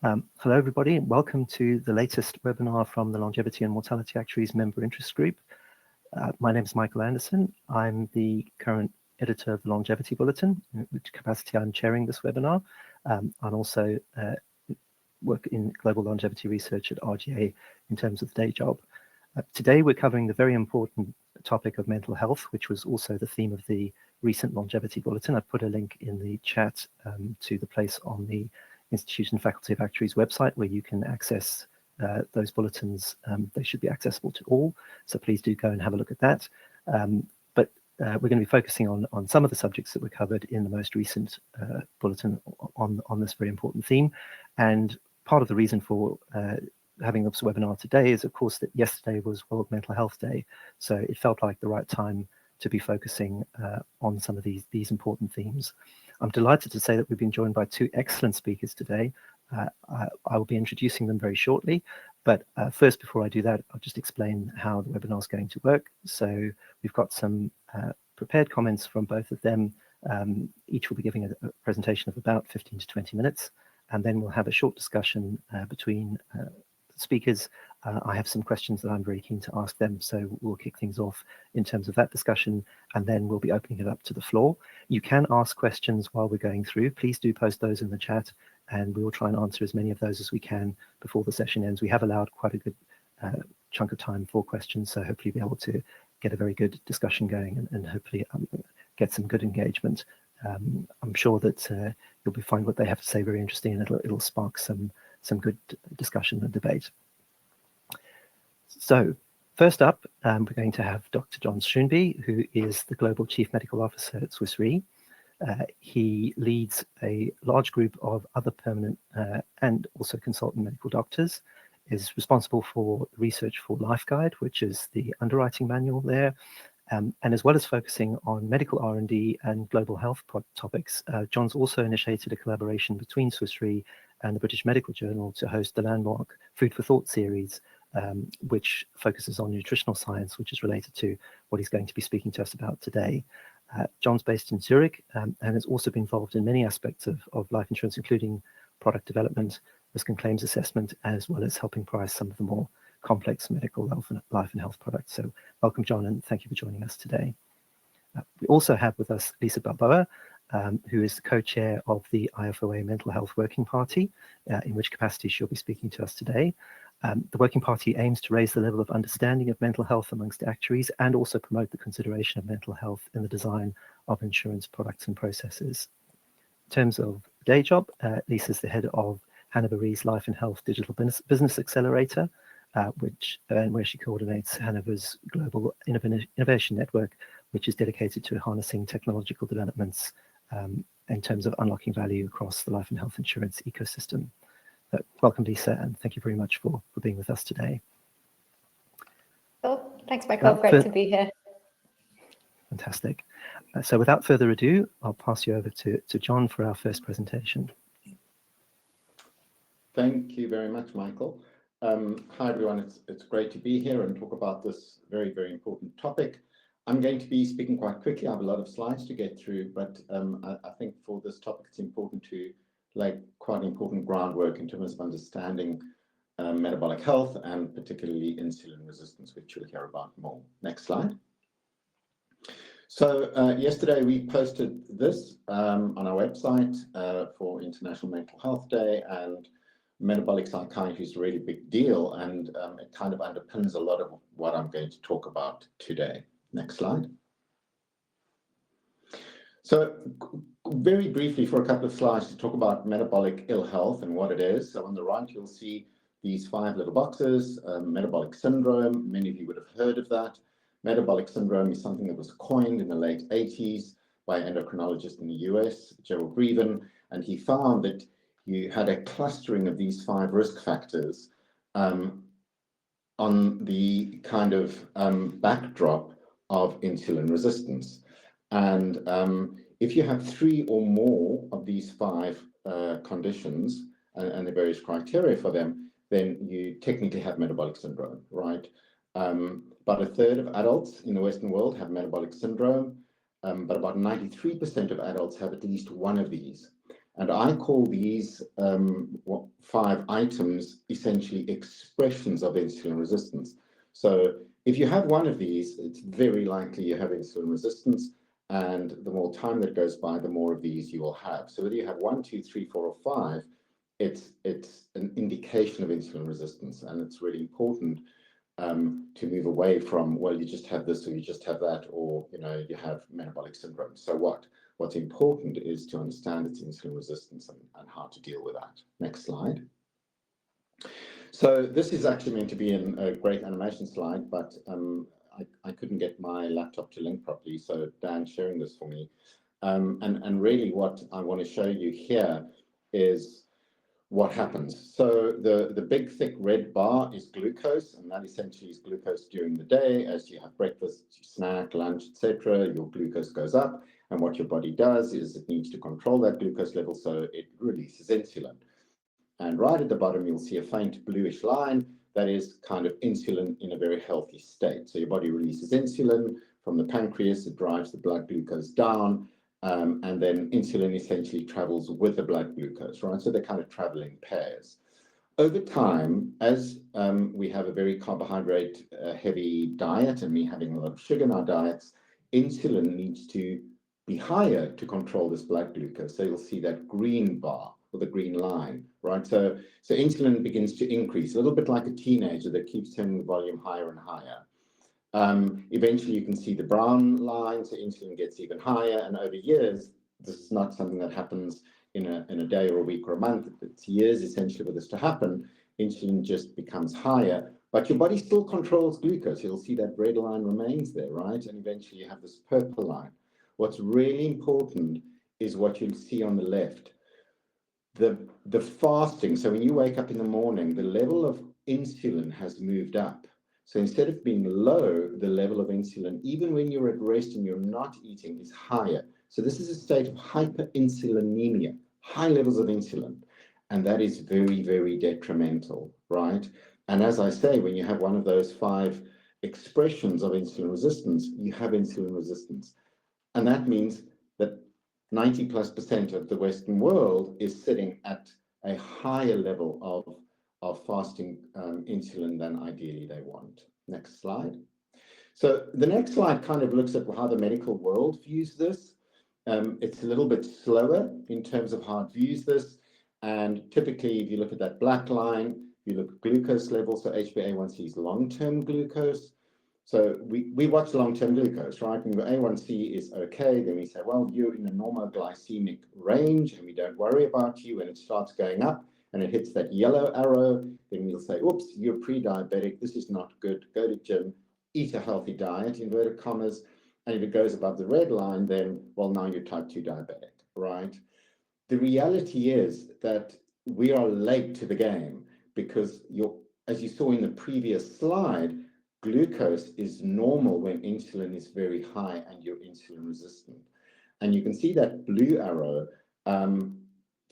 Hello, everybody, and welcome to the latest webinar from the Longevity and Mortality Actuaries Member Interest Group. My name is Michael Anderson. I'm the current editor of the Longevity Bulletin, in which capacity I'm chairing this webinar. I also work in global longevity research at RGA in terms of the day job. Today, we're covering the very important topic of mental health, which was also the theme of the recent Longevity Bulletin. I've put a link in the chat to the place on the Institution Faculty of Actuaries website where you can access those bulletins. They should be accessible to all, so please do go and have a look at that. But we're going to be focusing on some of the subjects that were covered in the most recent bulletin on this very important theme. And part of the reason for having this webinar today is, of course, that yesterday was World Mental Health Day, so it felt like the right time to be focusing on some of these important themes. I'm delighted to say that we've been joined by two excellent speakers today. I will be introducing them very shortly, but first, before I do that, I'll just explain how the webinar is going to work. So we've got some prepared comments from both of them. Each will be giving a presentation of about 15 to 20 minutes, and then we'll have a short discussion between speakers. I have some questions that I'm very keen to ask them, so we'll kick things off in terms of that discussion, and then we'll be opening it up to the floor. You can ask questions while we're going through. Please do post those in the chat, and we will try and answer as many of those as we can before the session ends. We have allowed quite a good chunk of time for questions, so hopefully be able to get a very good discussion going and hopefully get some good engagement. I'm sure that you'll find what they have to say very interesting, and it'll spark some good discussion and debate. So first up, we're going to have Dr. John Schoenby, who is the Global Chief Medical Officer at Swiss Re. He leads a large group of other permanent and also consultant medical doctors, is responsible for research for LifeGuide, which is the underwriting manual there, and as well as focusing on medical R&D and global health topics, John's also initiated a collaboration between Swiss Re and the British Medical Journal to host the landmark Food for Thought series, which focuses on nutritional science, which is related to what he's going to be speaking to us about today. John's based in Zurich and has also been involved in many aspects of life insurance, including product development, risk and claims assessment, as well as helping price some of the more complex medical life and health products. So welcome, John, and thank you for joining us today. We also have with us Lisa Balboa, who is the co-chair of the IFOA Mental Health Working Party, in which capacity she'll be speaking to us today. The Working Party aims to raise the level of understanding of mental health amongst actuaries and also promote the consideration of mental health in the design of insurance products and processes. In terms of day job, Lisa's the head of Hanover Re's Life and Health Digital Business Accelerator, where she coordinates Hanover's global innovation network, which is dedicated to harnessing technological developments in terms of unlocking value across the life and health insurance ecosystem. Welcome, Lisa, and thank you very much for being with us today. Oh, thanks, Michael. Great to be here. Fantastic. So without further ado, I'll pass you over to John for our first presentation. Thank you very much, Michael. Hi, everyone. It's great to be here and talk about this very, very important topic. I'm going to be speaking quite quickly. I have a lot of slides to get through, but I think for this topic, it's important to lay quite important groundwork in terms of understanding metabolic health and particularly insulin resistance, which you'll hear about more. Next slide. So yesterday we posted this on our website for International Mental Health Day, and metabolic psychiatry is a really big deal, and it kind of underpins a lot of what I'm going to talk about today. Next slide. So very briefly for a couple of slides to talk about metabolic ill health and what it is. So on the right, you'll see these 5 little boxes. Metabolic syndrome, many of you would have heard of that. Metabolic syndrome is something that was coined in the late 80s by an endocrinologist in the US, Gerald Breven, and he found that you had a clustering of these 5 risk factors on the kind of backdrop of insulin resistance. And if you have 3 or more of these 5 conditions and the various criteria for them, then you technically have metabolic syndrome, right? About a third of adults in the Western world have metabolic syndrome, but about 93% of adults have at least one of these. And I call these 5 items essentially expressions of insulin resistance. So if you have one of these, it's very likely you have insulin resistance. And the more time that goes by, the more of these you will have. So whether you have 1, 2, 3, 4, or 5, it's an indication of insulin resistance. And it's really important to move away from, well, you just have this or you just have that, or you have metabolic syndrome. So what's important is to understand its insulin resistance and how to deal with that. Next slide. So this is actually meant to be a great animation slide, but I couldn't get my laptop to link properly, so Dan's sharing this for me. And really what I want to show you here is what happens. So the big thick red bar is glucose, and that essentially is glucose during the day. As you have breakfast, snack, lunch, etc., your glucose goes up, and what your body does is it needs to control that glucose level, so it releases insulin. And right at the bottom, you'll see a faint bluish line. That is kind of insulin in a very healthy state. So your body releases insulin from the pancreas, it drives the blood glucose down, and then insulin essentially travels with the blood glucose, right? So they kind of travel in pairs. Over time, as we have a very carbohydrate heavy diet and we having a lot of sugar in our diets, insulin needs to be higher to control this blood glucose. So you'll see that green bar or the green line, right? So insulin begins to increase, a little bit like a teenager that keeps turning the volume higher and higher. Eventually you can see the brown line, so insulin gets even higher, and over years, this is not something that happens in a day or a week or a month. It's years essentially for this to happen. Insulin just becomes higher, but your body still controls glucose. You'll see that red line remains there, right? And eventually you have this purple line. What's really important is what you'll see on the left. The fasting, so when you wake up in the morning, the level of insulin has moved up. So instead of being low, the level of insulin, even when you're at rest and you're not eating, is higher. So this is a state of hyperinsulinemia, high levels of insulin. And that is very, very detrimental, right? And as I say, when you have one of those 5 expressions of insulin resistance, you have insulin resistance. And that means that 90+% of the Western world is sitting at a higher level of fasting insulin than ideally they want. Next slide. So the next slide kind of looks at how the medical world views this. It's a little bit slower in terms of how it views this. And typically, if you look at that black line, you look at glucose levels, so HbA1c is long-term glucose. So we watch long-term glucose, right? And your A1C is okay, then we say, well, you're in a normal glycemic range and we don't worry about you. When it starts going up and it hits that yellow arrow, then we'll say, oops, you're pre-diabetic. This is not good. Go to gym, eat a healthy diet, inverted commas. And if it goes above the red line, then, well, now you're type 2 diabetic, right? The reality is that we are late to the game because as you saw in the previous slide, glucose is normal when insulin is very high and you're insulin resistant. And you can see that blue arrow,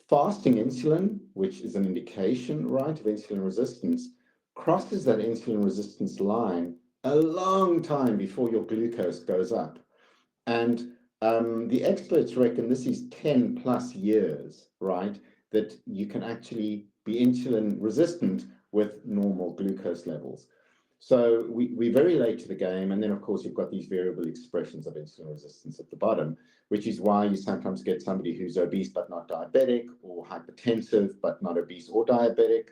fasting insulin, which is an indication, right, of insulin resistance, crosses that insulin resistance line a long time before your glucose goes up. And the experts reckon this is 10+ years, right, that you can actually be insulin resistant with normal glucose levels. So we're very late to the game. And then, of course, you've got these variable expressions of insulin resistance at the bottom, which is why you sometimes get somebody who's obese but not diabetic, or hypertensive but not obese or diabetic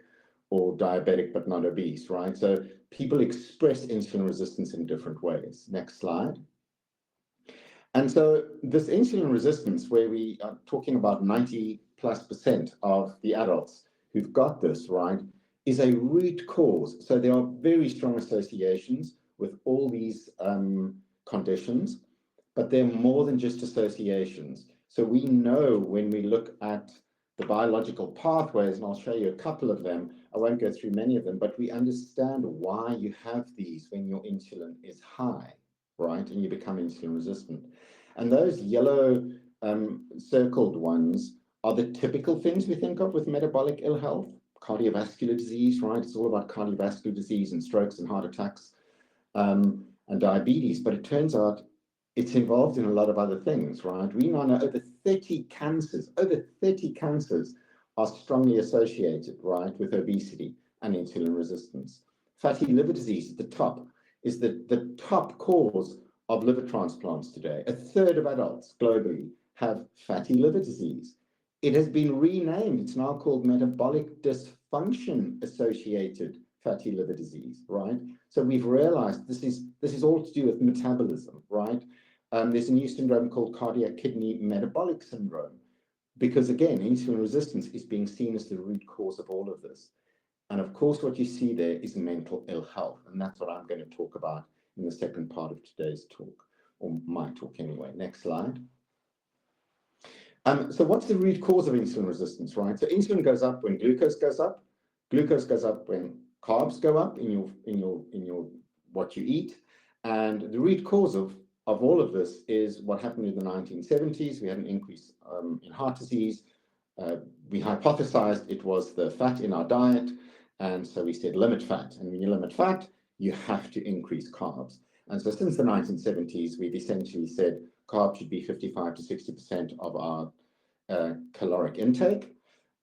but not obese, right? So people express insulin resistance in different ways. Next slide. And so this insulin resistance, where we are talking about 90+% of the adults who've got this, right, is a root cause. So there are very strong associations with all these conditions, but they're more than just associations. So we know when we look at the biological pathways, and I'll show you a couple of them. I won't go through many of them, but we understand why you have these when your insulin is high, right, and you become insulin resistant. And those yellow circled ones are the typical things we think of with metabolic ill health. Cardiovascular disease, right? It's all about cardiovascular disease and strokes and heart attacks and diabetes. But it turns out it's involved in a lot of other things, right? We now know over 30 cancers are strongly associated, right, with obesity and insulin resistance. Fatty liver disease at the top is the top cause of liver transplants today. A third of adults globally have fatty liver disease. It has been renamed. It's now called metabolic dysfunction associated fatty liver disease, right? So we've realized this is all to do with metabolism, right? There's a new syndrome called cardiac kidney metabolic syndrome, because again, insulin resistance is being seen as the root cause of all of this. And of course, what you see there is mental ill health. And that's what I'm going to talk about in the second part of today's talk, or my talk anyway. Next slide. So what's the root cause of insulin resistance, right? So insulin goes up when glucose goes up. Glucose goes up when carbs go up in your what you eat. And the root cause of all of this is what happened in the 1970s. We had an increase in heart disease. We hypothesized it was the fat in our diet. And so we said limit fat. And when you limit fat, you have to increase carbs. And so since the 1970s, we've essentially said carbs should be 55 to 60% of our caloric intake.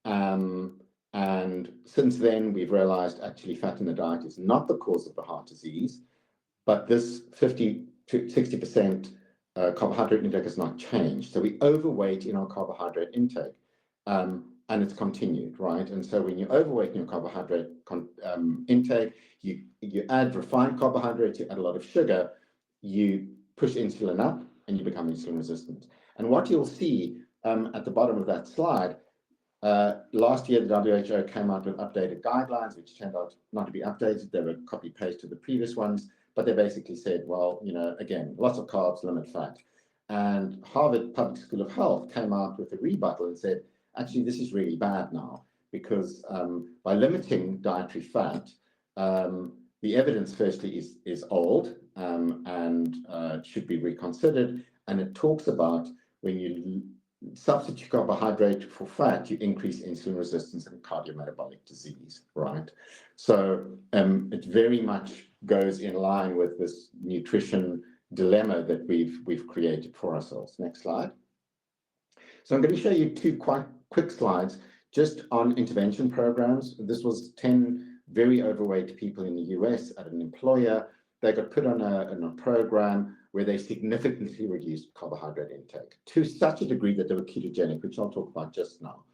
And since then, we've realized actually fat in the diet is not the cause of the heart disease, but this 50 to 60% carbohydrate intake has not changed. So we overweight in our carbohydrate intake, and it's continued, right? And so when you're overweight in your carbohydrate intake, you add refined carbohydrates, you add a lot of sugar, you push insulin up, and you become insulin resistant. And what you'll see at the bottom of that slide, last year the WHO came out with updated guidelines, which turned out not to be updated. They were copy-paste to the previous ones, but they basically said, well, again, lots of carbs, limit fat. And Harvard Public School of Health came out with a rebuttal and said, actually, this is really bad now, because by limiting dietary fat, the evidence firstly is old and should be reconsidered. And it talks about when you substitute carbohydrate for fat, you increase insulin resistance and cardiometabolic disease, right? So it very much goes in line with this nutrition dilemma that we've created for ourselves. Next slide. So I'm going to show you two quite quick slides just on intervention programs. This was 10 very overweight people in the US at an employer. They got put on a program where they significantly reduced carbohydrate intake to such a degree that they were ketogenic, which I'll talk about just now.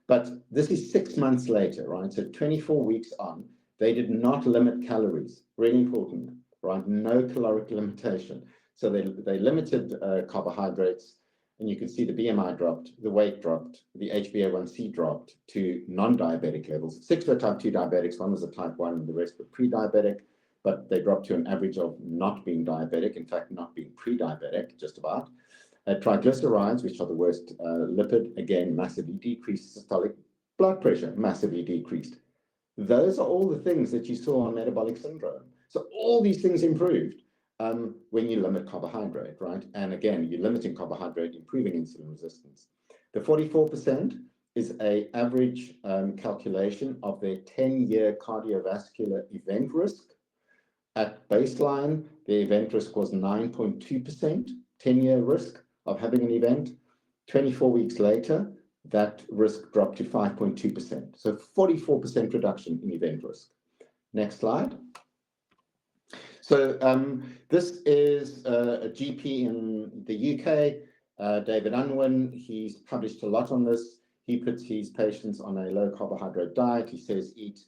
But this is 6 months later, right? So 24 weeks on, they did not limit calories. Really important, right? No caloric limitation. So they limited carbohydrates, and you can see the BMI dropped, the weight dropped, the HbA1c dropped to non-diabetic levels. 6 were type 2 diabetics, 1 was a type 1, and the rest were pre-diabetic, but they dropped to an average of not being diabetic, in fact, not being pre-diabetic, just about. Triglycerides, which are the worst lipid, again, massively decreased. Systolic blood pressure, massively decreased. Those are all the things that you saw on metabolic syndrome. So all these things improved when you limit carbohydrate, right? And again, you're limiting carbohydrate, improving insulin resistance. The 44% is an average calculation of their 10-year cardiovascular event risk. At baseline, the event risk was 9.2%, 10-year risk of having an event. 24 weeks later, that risk dropped to 5.2%. So 44% reduction in event risk. Next slide. So this is a GP in the UK, David Unwin. He's published a lot on this. He puts his patients on a low carbohydrate diet. He says eat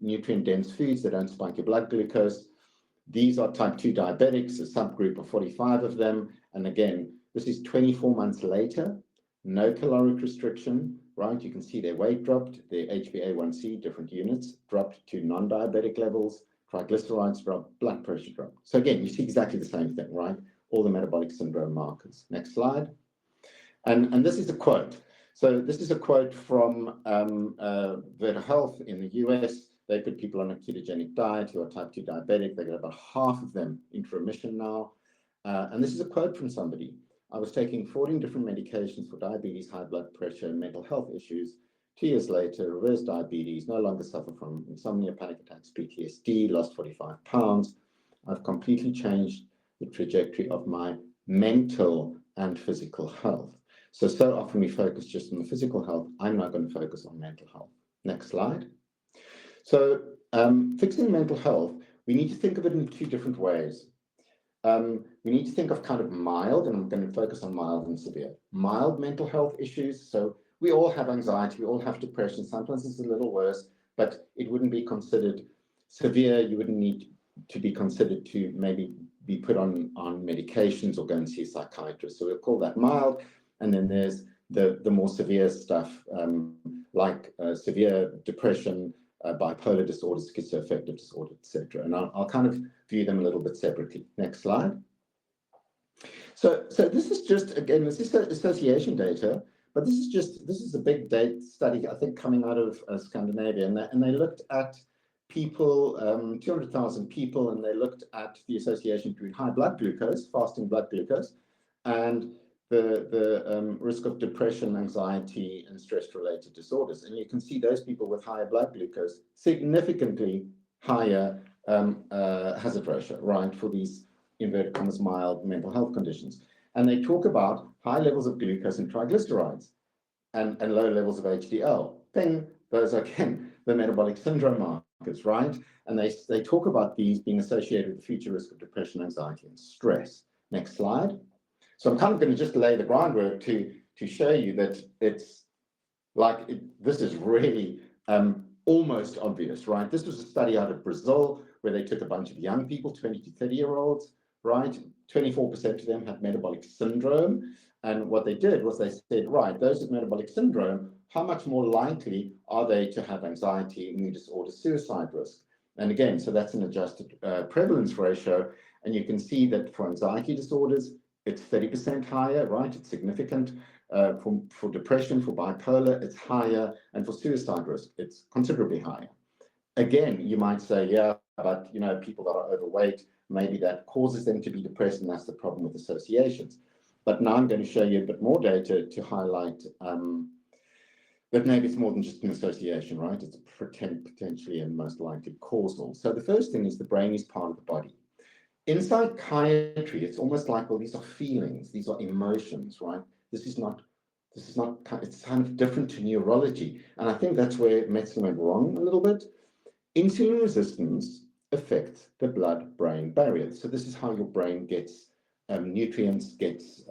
nutrient-dense foods that don't spike your blood glucose. These are type 2 diabetics, a subgroup of 45 of them. And again, this is 24 months later, no caloric restriction, right? You can see their weight dropped, their HbA1c, different units, dropped to non-diabetic levels, triglycerides dropped, blood pressure dropped. So again, you see exactly the same thing, right? All the metabolic syndrome markers. Next slide. And this is a quote. So this is a quote from Verta Health in the US. They put people on a ketogenic diet who are type 2 diabetic. They get about half of them into remission now. And this is a quote from somebody. I was taking 14 different medications for diabetes, high blood pressure, and mental health issues. 2 years later, reversed diabetes, no longer suffer from insomnia, panic attacks, PTSD, lost 45 pounds. I've completely changed the trajectory of my mental and physical health. So often we focus just on the physical health. I'm now going to focus on mental health. Next slide. So fixing mental health, we need to think of it in two different ways. We need to think of kind of mild, and I'm going to focus on mild and severe. Mild mental health issues. So we all have anxiety, we all have depression. Sometimes it's a little worse, but it wouldn't be considered severe. You wouldn't need to be considered to maybe be put on medications or go and see a psychiatrist. So we'll call that mild. And then there's the more severe stuff, like severe depression, bipolar disorder, schizoaffective disorder, etc. And I'll kind of view them a little bit separately. Next slide. So this is just, again, this is association data, but this is a big data study, I think, coming out of Scandinavia, and they looked at people, 200,000 people, and they looked at the association between high blood glucose, fasting blood glucose, and the risk of depression, anxiety, and stress-related disorders. And you can see those people with higher blood glucose significantly higher hazard ratio, right, for these inverted commas mild mental health conditions. And they talk about high levels of glucose and triglycerides and low levels of HDL. Then those are, again, the metabolic syndrome markers, right? And they talk about these being associated with the future risk of depression, anxiety, and stress. Next slide. So I'm kind of going to just lay the groundwork to show you that it's like, this is really almost obvious, right? This was a study out of Brazil where they took a bunch of young people, 20 to 30-year-olds, right? 24% of them had metabolic syndrome. And what they did was they said, right, those with metabolic syndrome, how much more likely are they to have anxiety, mood disorder, suicide risk? And again, so that's an adjusted prevalence ratio. And you can see that for anxiety disorders, it's 30% higher, right? It's significant. For depression, for bipolar, it's higher. And for suicide risk, it's considerably higher. Again, you might say, yeah, but people that are overweight, maybe that causes them to be depressed, and that's the problem with associations. But now I'm going to show you a bit more data to highlight that maybe it's more than just an association, right? It's potentially and most likely causal. So the first thing is the brain is part of the body. In psychiatry, it's almost like, well, these are feelings, these are emotions, right? It's kind of different to neurology. And I think that's where medicine went wrong a little bit. Insulin resistance affects the blood-brain barrier. So this is how your brain gets nutrients, gets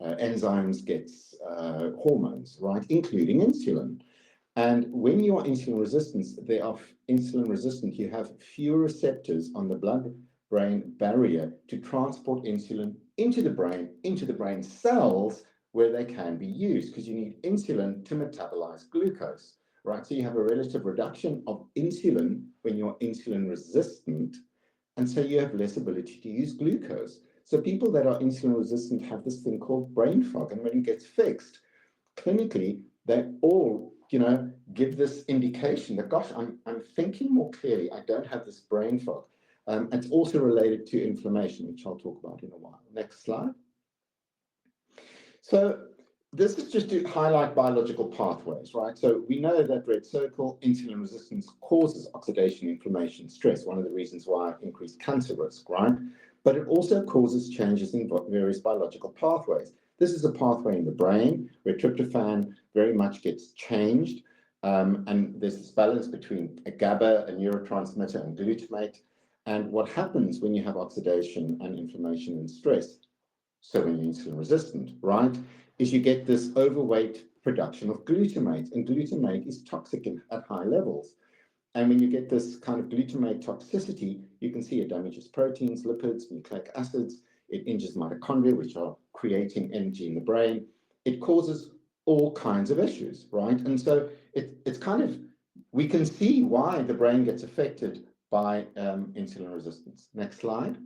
enzymes, gets hormones, right? Including insulin. And when you are insulin resistant, you have fewer receptors on the blood-brain barrier to transport insulin into the brain cells where they can be used, because you need insulin to metabolize glucose, right? So you have a relative reduction of insulin when you're insulin resistant, and so you have less ability to use glucose. So people that are insulin resistant have this thing called brain fog, and when it gets fixed, clinically, they all, give this indication that, gosh, I'm thinking more clearly. I don't have this brain fog. It's also related to inflammation, which I'll talk about in a while. Next slide. So this is just to highlight biological pathways, right? So we know that red circle, insulin resistance causes oxidation, inflammation, stress, one of the reasons why increased cancer risk, right? But it also causes changes in various biological pathways. This is a pathway in the brain where tryptophan very much gets changed. And there's this balance between a GABA, a neurotransmitter, and glutamate. And what happens when you have oxidation and inflammation and stress, so when you're insulin resistant, right, is you get this overweight production of glutamate. And glutamate is toxic at high levels. And when you get this kind of glutamate toxicity, you can see it damages proteins, lipids, nucleic acids. It injures mitochondria, which are creating energy in the brain. It causes all kinds of issues, right? And so it's kind of, we can see why the brain gets affected by insulin resistance. Next slide.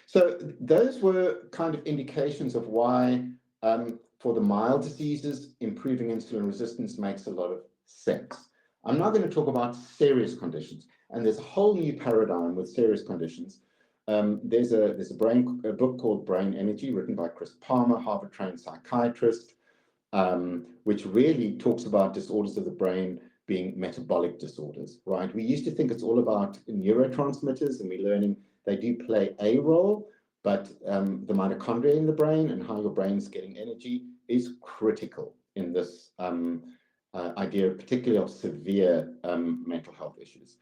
So those were kind of indications of why, for the mild diseases, improving insulin resistance makes a lot of sense. I'm now going to talk about serious conditions, and there's a whole new paradigm with serious conditions. There's a book called Brain Energy, written by Chris Palmer, Harvard-trained psychiatrist, which really talks about disorders of the brain being metabolic disorders, right? We used to think it's all about neurotransmitters, and we're learning they do play a role, But the mitochondria in the brain and how your brain's getting energy is critical in this idea, particularly of severe mental health issues.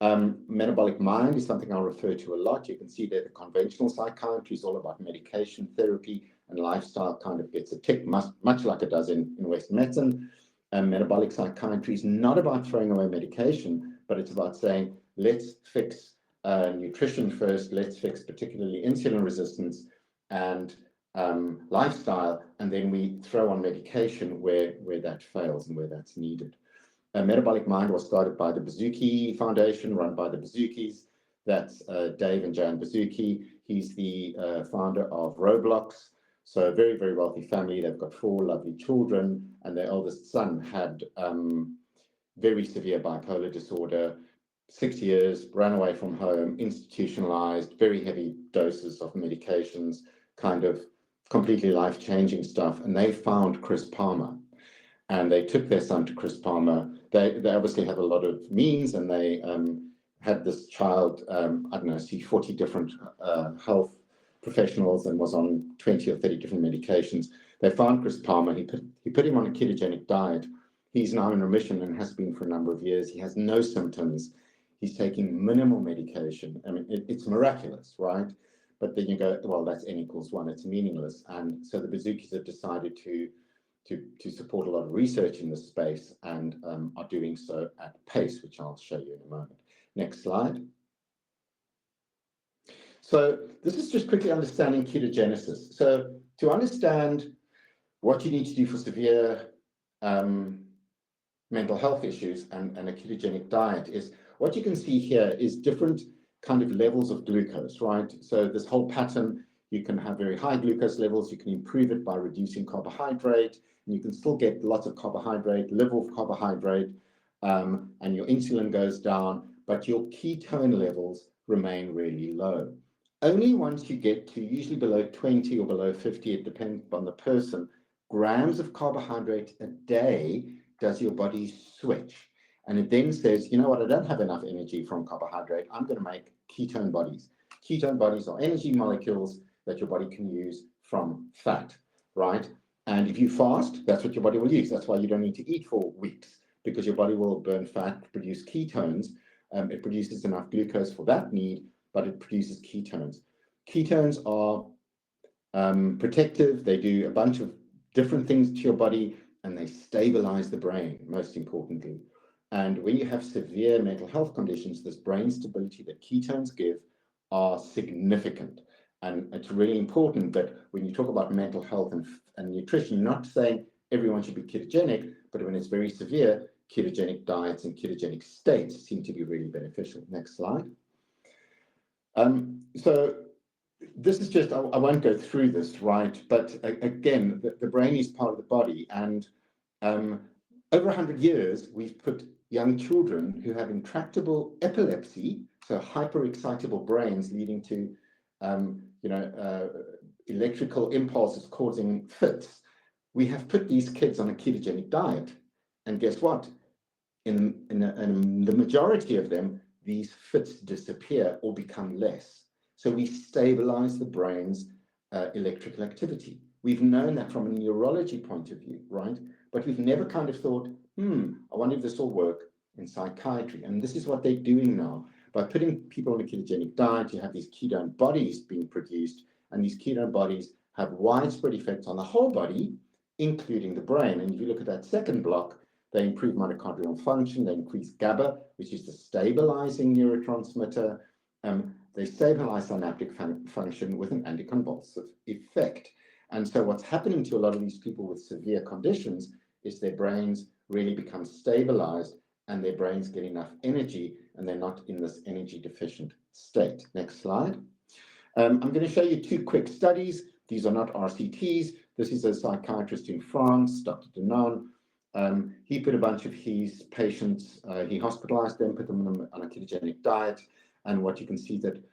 Metabolic mind is something I'll refer to a lot. You can see that the conventional psychiatry is all about medication, therapy, and lifestyle kind of gets a tick, much like it does in Western medicine. Metabolic psychiatry is not about throwing away medication, but it's about saying, let's fix nutrition first, let's fix particularly insulin resistance and lifestyle, and then we throw on medication where that fails and where that's needed. Metabolic Mind was started by the Bazooki Foundation, run by the Bazookis. That's Dave and Jan Bazooki. He's the founder of Roblox. So a very, very wealthy family. They've got 4 lovely children, and their eldest son had very severe bipolar disorder, 6 years, ran away from home, institutionalized, very heavy doses of medications, kind of completely life-changing stuff. And they found Chris Palmer. And they took their son to Chris Palmer. They obviously have a lot of means, and they had this child, I don't know, see 40 different health professionals and was on 20 or 30 different medications. They found Chris Palmer. He put him on a ketogenic diet. He's now in remission and has been for a number of years. He has no symptoms. He's taking minimal medication. I mean, it's miraculous, right? But then you go, well, that's N equals 1. It's meaningless. And so the Bazookis have decided to support a lot of research in this space and are doing so at pace, which I'll show you in a moment. Next slide. So this is just quickly understanding ketogenesis. So to understand what you need to do for severe mental health issues and a ketogenic diet is what you can see here is different kind of levels of glucose, right? So this whole pattern, you can have very high glucose levels. You can improve it by reducing carbohydrate, and you can still get lots of carbohydrate, live off carbohydrate, and your insulin goes down, but your ketone levels remain really low. Only once you get to usually below 20 or below 50, it depends on the person, grams of carbohydrate a day does your body switch. And it then says, you know what, I don't have enough energy from carbohydrate. I'm going to make ketone bodies. Ketone bodies are energy molecules that your body can use from fat, right? And if you fast, that's what your body will use. That's why you don't need to eat for weeks, because your body will burn fat, produce ketones. It produces enough glucose for that need, but it produces ketones. Ketones are protective. They do a bunch of different things to your body, and they stabilize the brain, most importantly. And when you have severe mental health conditions, this brain stability that ketones give are significant. And it's really important that when you talk about mental health and nutrition, you're not saying everyone should be ketogenic, but when it's very severe, ketogenic diets and ketogenic states seem to be really beneficial. Next slide. So this is just, I won't go through this, right? But again, the brain is part of the body. And over 100 years, we've put young children who have intractable epilepsy, so hyperexcitable brains leading to electrical impulses causing fits. We have put these kids on a ketogenic diet. And guess what? In the majority of them, these fits disappear or become less. So we stabilize the brain's electrical activity. We've known that from a neurology point of view, right? But we've never kind of thought, I wonder if this will work in psychiatry. And this is what they're doing now. By putting people on a ketogenic diet, you have these ketone bodies being produced, and these ketone bodies have widespread effects on the whole body, including the brain. And if you look at that second block, they improve mitochondrial function, they increase GABA, which is the stabilizing neurotransmitter. They stabilize synaptic function with an anticonvulsive effect. And so what's happening to a lot of these people with severe conditions is their brains really become stabilized and their brains get enough energy and they're not in this energy deficient state. Next slide. I'm going to show you 2 quick studies. These are not RCTs. This is a psychiatrist in France, Dr. Denon. He put a bunch of his patients, he hospitalized them, put them on a ketogenic diet. And what you can see that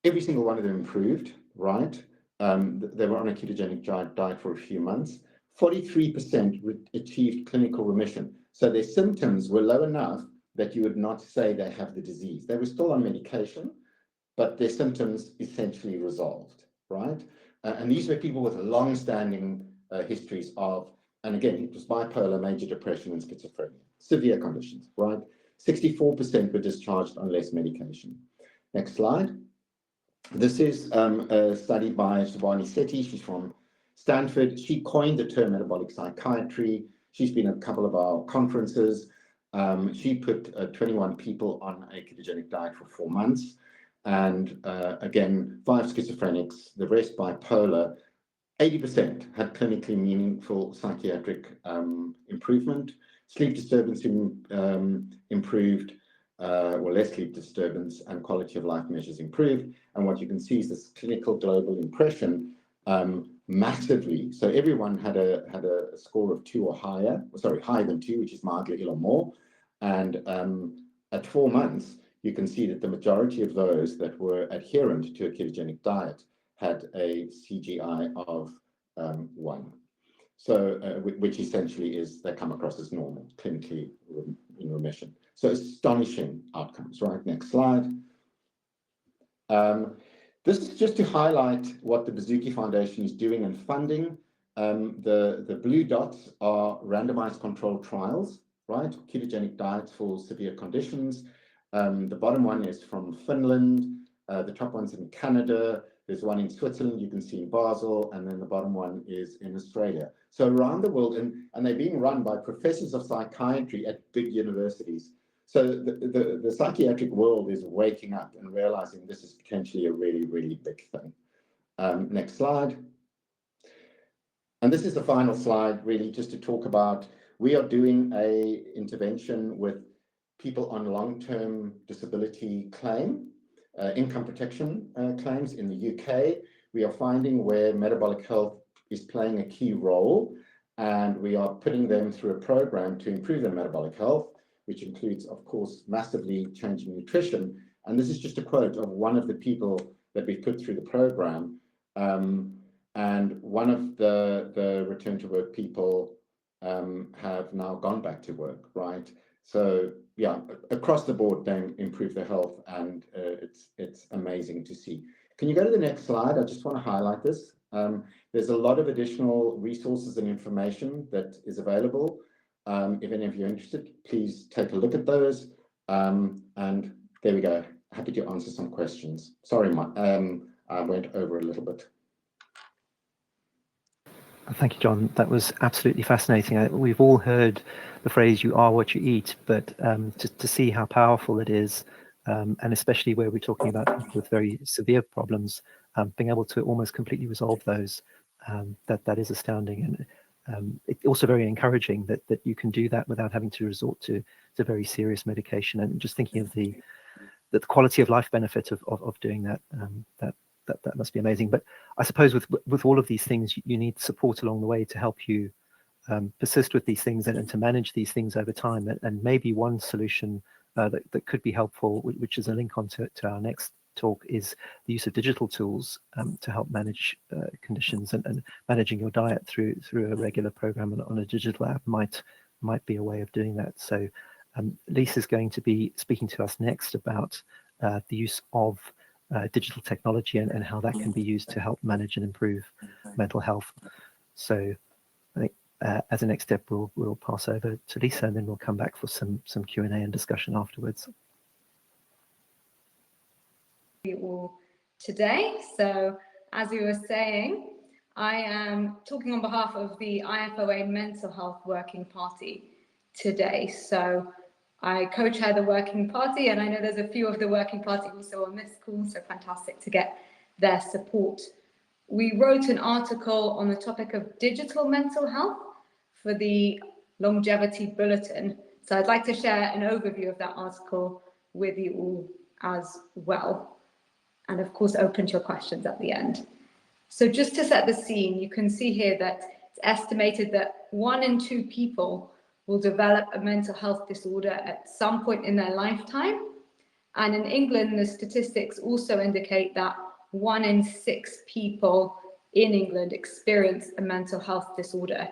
every single one of them improved, right? They were on a ketogenic diet for a few months. 43% achieved clinical remission. So their symptoms were low enough that you would not say they have the disease. They were still on medication, but their symptoms essentially resolved, right? And these were people with long-standing histories of, and again, it was bipolar, major depression, and schizophrenia, severe conditions, right? 64% were discharged on less medication. Next slide. This is a study by Shivani Sethi. She's from Stanford. She coined the term metabolic psychiatry. She's been at a couple of our conferences. She put 21 people on a ketogenic diet for 4 months. And again, 5 schizophrenics, the rest bipolar. 80% had clinically meaningful psychiatric improvement. Sleep disturbance improved, or less sleep disturbance, and quality of life measures improved. And what you can see is this clinical global impression massively. So everyone had a score of 2 or higher, sorry, higher than 2, which is mildly ill or more. And at 4 months, you can see that the majority of those that were adherent to a ketogenic diet had a CGI of 1. So, which essentially is they come across as normal, clinically in remission. So astonishing outcomes, right? Next slide. This is just to highlight what the Bazooki Foundation is doing and funding. The blue dots are randomized controlled trials, right? Ketogenic diets for severe conditions. The bottom one is from Finland. The top one's in Canada. There's one in Switzerland, you can see in Basel, and then the bottom one is in Australia. So around the world, and they're being run by professors of psychiatry at big universities. So the psychiatric world is waking up and realizing this is potentially a really, really big thing. Next slide. And this is the final slide, really, just to talk about, we are doing a intervention with people on long-term disability claim, income protection claims in the UK. We are finding where metabolic health is playing a key role, and we are putting them through a program to improve their metabolic health, which includes, of course, massively changing nutrition. And this is just a quote of one of the people that we put through the program. And one of the return to work people have now gone back to work, right? So yeah, across the board, they improve their health, and it's amazing to see. Can you go to the next slide? I just want to highlight this. There's a lot of additional resources and information that is available. If any of you are interested, please take a look at those. And there we go. Happy to answer some questions. Sorry, I went over a little bit. Thank you, John. That was absolutely fascinating. We've all heard the phrase "you are what you eat," but to see how powerful it is, and especially where we're talking about people with very severe problems, being able to almost completely resolve those, that is astounding. And it's also very encouraging that you can do that without having to resort to very serious medication. And just thinking of the quality of life benefit of doing that, that must be amazing. But I suppose with all of these things, you need support along the way to help you persist with these things and to manage these things over time. And maybe one solution that could be helpful, which is a link on to our next talk, is the use of digital tools to help manage conditions, and managing your diet through a regular program on a digital app might be a way of doing that. So Lisa's going to be speaking to us next about the use of digital technology and how that can be used to help manage and improve mental health. So I think as a next step, we'll pass over to Lisa, and then we'll come back for some Q&A and discussion afterwards. You all today. So as we were saying, I am talking on behalf of the IFOA Mental Health Working Party today. So I co-chair the Working Party, and I know there's a few of the Working Party also on this call, so fantastic to get their support. We wrote an article on the topic of digital mental health for the Longevity Bulletin. So I'd like to share an overview of that article with you all as well. And of course, open to your questions at the end. So just to set the scene, you can see here that it's estimated that 1 in 2 people will develop a mental health disorder at some point in their lifetime. And in England, the statistics also indicate that 1 in 6 people in England experience a mental health disorder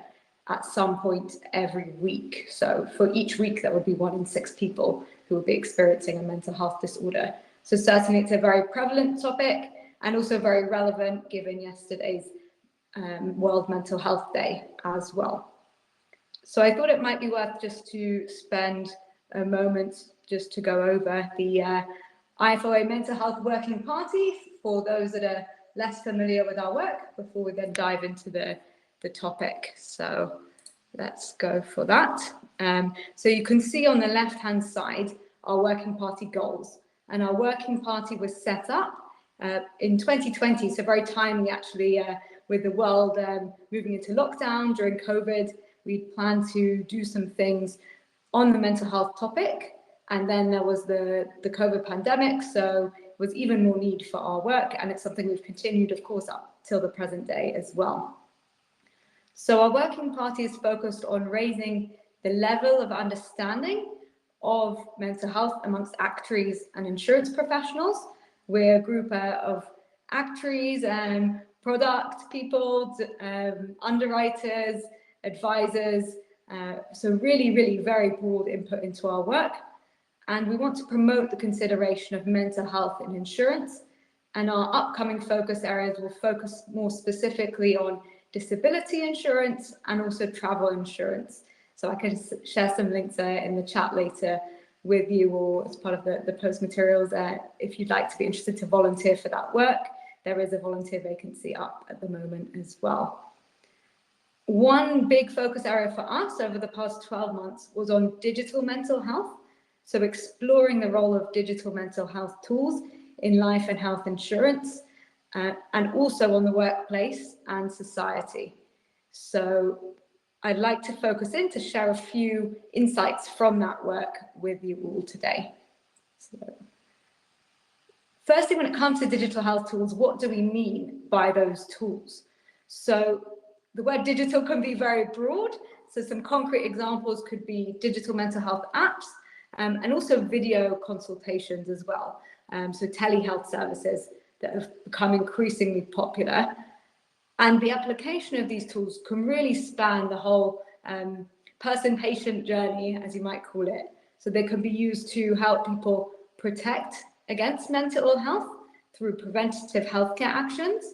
at some point every week. So for each week, that would be 1 in 6 people who would be experiencing a mental health disorder. So certainly it's a very prevalent topic, and also very relevant given yesterday's World Mental Health Day as well. So I thought it might be worth just to spend a moment just to go over the IFOA Mental Health Working Party for those that are less familiar with our work before we then dive into the topic. So let's go for that. So you can see on the left-hand side our working party goals, and our working party was set up in 2020, so very timely actually, with the world moving into lockdown during COVID. We planned to do some things on the mental health topic, and then there was the COVID pandemic, so it was even more need for our work, and it's something we've continued, of course, up till the present day as well. So our working party is focused on raising the level of understanding of mental health amongst actuaries and insurance professionals. We're a group of actuaries and product people, underwriters, advisors, so really very broad input into our work. And we want to promote the consideration of mental health in insurance, and our upcoming focus areas will focus more specifically on disability insurance and also travel insurance. So I can share some links in the chat later with you, or as part of the post materials. If you'd like to be interested to volunteer for that work, there is a volunteer vacancy up at the moment as well. One big focus area for us over the past 12 months was on digital mental health. So exploring the role of digital mental health tools in life and health insurance, and also on the workplace and society. So I'd like to focus in to share a few insights from that work with you all today. So, firstly, when it comes to digital health tools, what do we mean by those tools? So the word digital can be very broad. So some concrete examples could be digital mental health apps, and also video consultations as well. So telehealth services that have become increasingly popular. And the application of these tools can really span the whole person-patient journey, as you might call it. So they can be used to help people protect against mental ill health through preventative healthcare actions.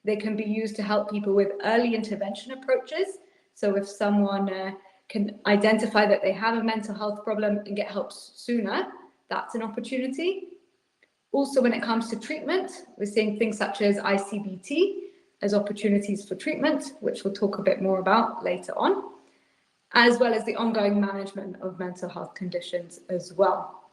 They can be used to help people with early intervention approaches. So if someone can identify that they have a mental health problem and get help sooner, that's an opportunity. Also, when it comes to treatment, we're seeing things such as ICBT as opportunities for treatment, which we'll talk a bit more about later on, as well as the ongoing management of mental health conditions as well.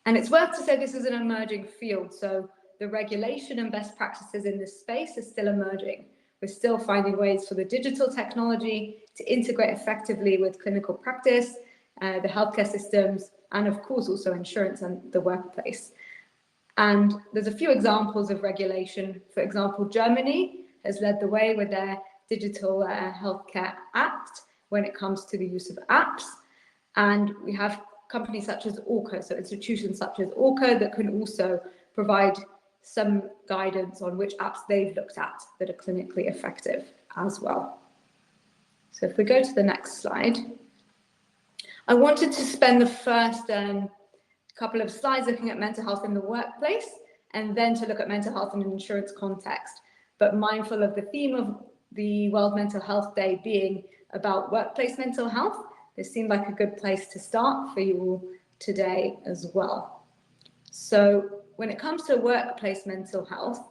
And it's worth to say this is an emerging field, so the regulation and best practices in this space are still emerging. We're still finding ways for the digital technology to integrate effectively with clinical practice, the healthcare systems, and of course also insurance and the workplace. And there's a few examples of regulation. For example, Germany has led the way with their Digital Healthcare Act when it comes to the use of apps. And we have companies such as Orco, so institutions such as Orco that can also provide some guidance on which apps they've looked at that are clinically effective as well. So if we go to the next slide, I wanted to spend the first couple of slides looking at mental health in the workplace, and then to look at mental health in an insurance context, but mindful of the theme of the World Mental Health Day being about workplace mental health. This seemed like a good place to start for you all today as well. So when it comes to workplace mental health,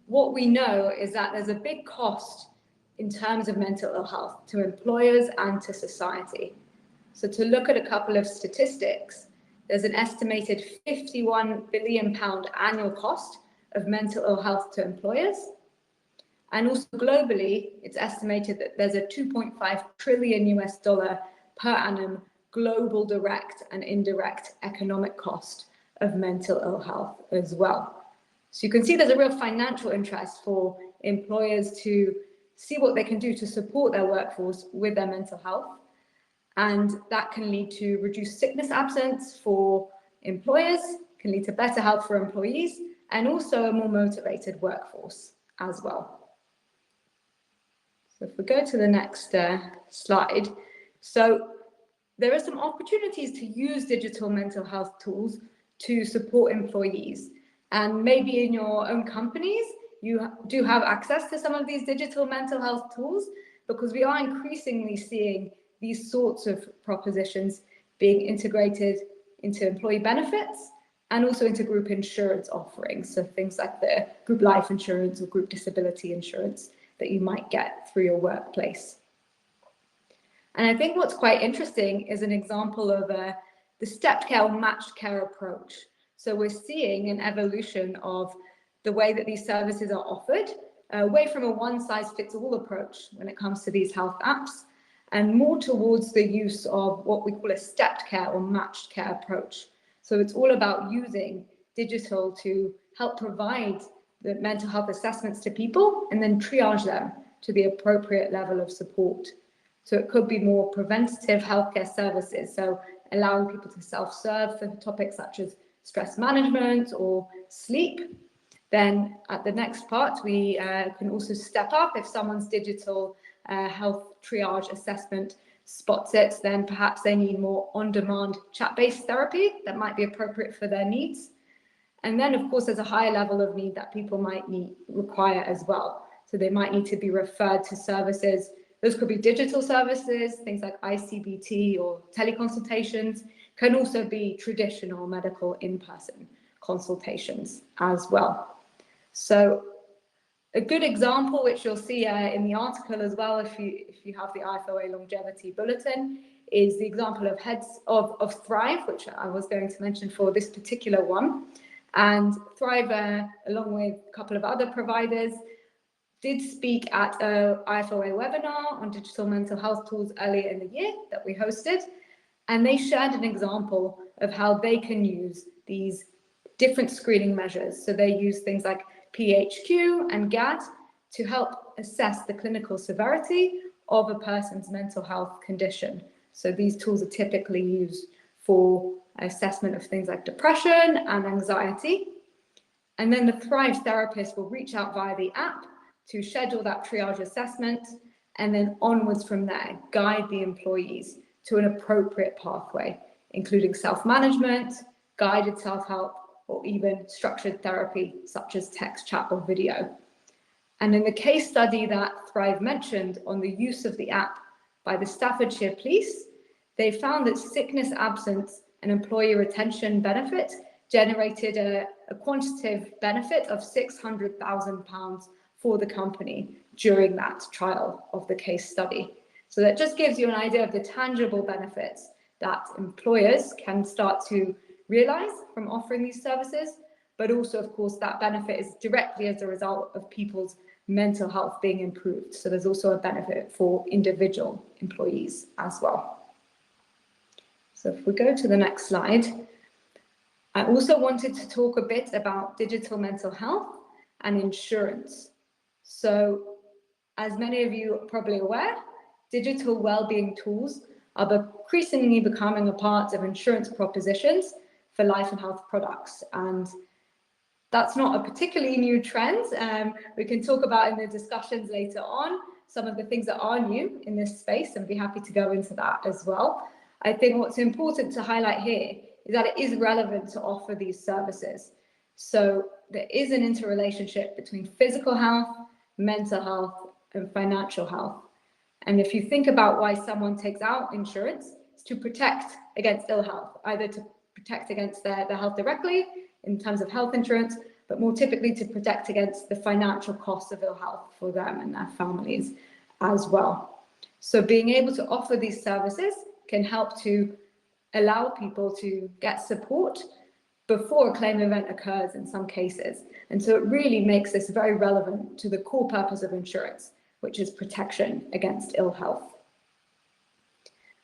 what we know is that there's a big cost in terms of mental ill health to employers and to society. So to look at a couple of statistics, there's an estimated £51 billion annual cost of mental ill health to employers. And also globally, it's estimated that there's a $2.5 trillion per annum global direct and indirect economic cost of mental ill health as well. So you can see there's a real financial interest for employers to see what they can do to support their workforce with their mental health. And that can lead to reduced sickness absence for employers, can lead to better health for employees, and also a more motivated workforce as well. So if we go to the next slide. So there are some opportunities to use digital mental health tools to support employees. And maybe in your own companies, you do have access to some of these digital mental health tools, because we are increasingly seeing these sorts of propositions being integrated into employee benefits and also into group insurance offerings. So things like the group life insurance or group disability insurance that you might get through your workplace. And I think what's quite interesting is an example of the stepped care or matched care approach. So we're seeing an evolution of the way that these services are offered, away from a one-size-fits-all approach when it comes to these health apps, and more towards the use of what we call a stepped care or matched care approach. So it's all about using digital to help provide the mental health assessments to people and then triage them to the appropriate level of support. So it could be more preventative healthcare services, so allowing people to self-serve for topics such as stress management or sleep. Then at the next part, we can also step up if someone's digital health triage assessment spots it, then perhaps they need more on-demand chat-based therapy that might be appropriate for their needs. And then, of course, there's a higher level of need that people might require as well. So they might need to be referred to services. Those could be digital services, things like ICBT or teleconsultations, can also be traditional medical in-person consultations as well. So a good example, which you'll see in the article as well, if you have the IFOA Longevity Bulletin, is the example of Thrive, which I was going to mention for this particular one. And Thrive, along with a couple of other providers, did speak at a IFOA webinar on digital mental health tools earlier in the year that we hosted. And they shared an example of how they can use these different screening measures. So they use things like PHQ and GAD to help assess the clinical severity of a person's mental health condition. So these tools are typically used for assessment of things like depression and anxiety. And then the Thrive therapist will reach out via the app to schedule that triage assessment, and then onwards from there, guide the employees to an appropriate pathway, including self-management, guided self-help, or even structured therapy, such as text, chat, or video. And in the case study that Thrive mentioned on the use of the app by the Staffordshire Police, they found that sickness absence and employee retention benefit generated a quantitative benefit of £600,000 for the company during that trial of the case study. So that just gives you an idea of the tangible benefits that employers can start to realize from offering these services, but also, of course, that benefit is directly as a result of people's mental health being improved. So there's also a benefit for individual employees as well. So if we go to the next slide, I also wanted to talk a bit about digital mental health and insurance. So as many of you are probably aware, digital well-being tools are increasingly becoming a part of insurance propositions for life and health products. And that's not a particularly new trend. We can talk about in the discussions later on some of the things that are new in this space, and be happy to go into that as well. I think what's important to highlight here is that it is relevant to offer these services. So there is an interrelationship between physical health, mental health, and financial health. And if you think about why someone takes out insurance, it's to protect against ill health, either to protect against their health directly in terms of health insurance, but more typically to protect against the financial costs of ill health for them and their families as well. So being able to offer these services can help to allow people to get support before a claim event occurs in some cases. And so it really makes this very relevant to the core purpose of insurance, which is protection against ill health.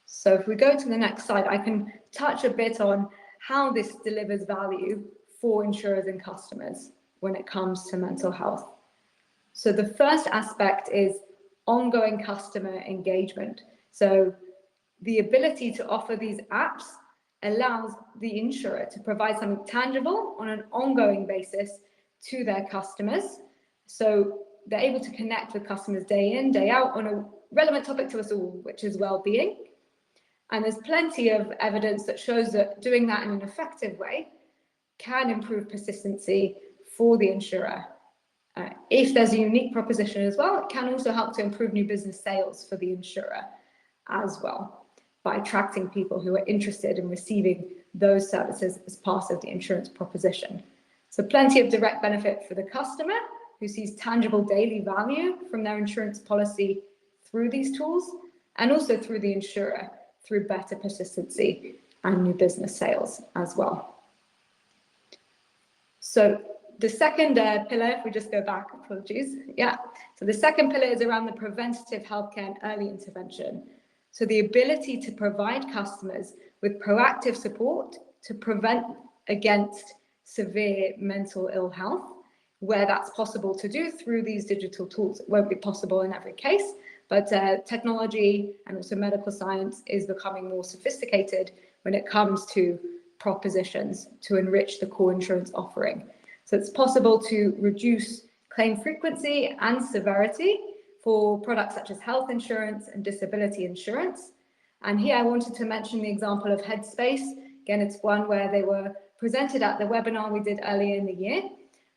So if we go to the next slide, I can touch a bit on how this delivers value for insurers and customers when it comes to mental health. So the first aspect is ongoing customer engagement. So the ability to offer these apps allows the insurer to provide something tangible on an ongoing basis to their customers. So they're able to connect with customers day in, day out on a relevant topic to us all, which is well-being. And there's plenty of evidence that shows that doing that in an effective way can improve persistency for the insurer. If there's a unique proposition as well, it can also help to improve new business sales for the insurer as well, by attracting people who are interested in receiving those services as part of the insurance proposition. So plenty of direct benefit for the customer, who sees tangible daily value from their insurance policy through these tools, and also through the insurer, through better persistency and new business sales as well. So the second pillar, if we just go back, apologies. Yeah. So the second pillar is around the preventative healthcare and early intervention. So the ability to provide customers with proactive support to prevent against severe mental ill health, where that's possible to do through these digital tools. It won't be possible in every case, but technology and also medical science is becoming more sophisticated when it comes to propositions to enrich the core insurance offering. So it's possible to reduce claim frequency and severity for products such as health insurance and disability insurance. And here I wanted to mention the example of Headspace. Again, it's one where they were presented at the webinar we did earlier in the year.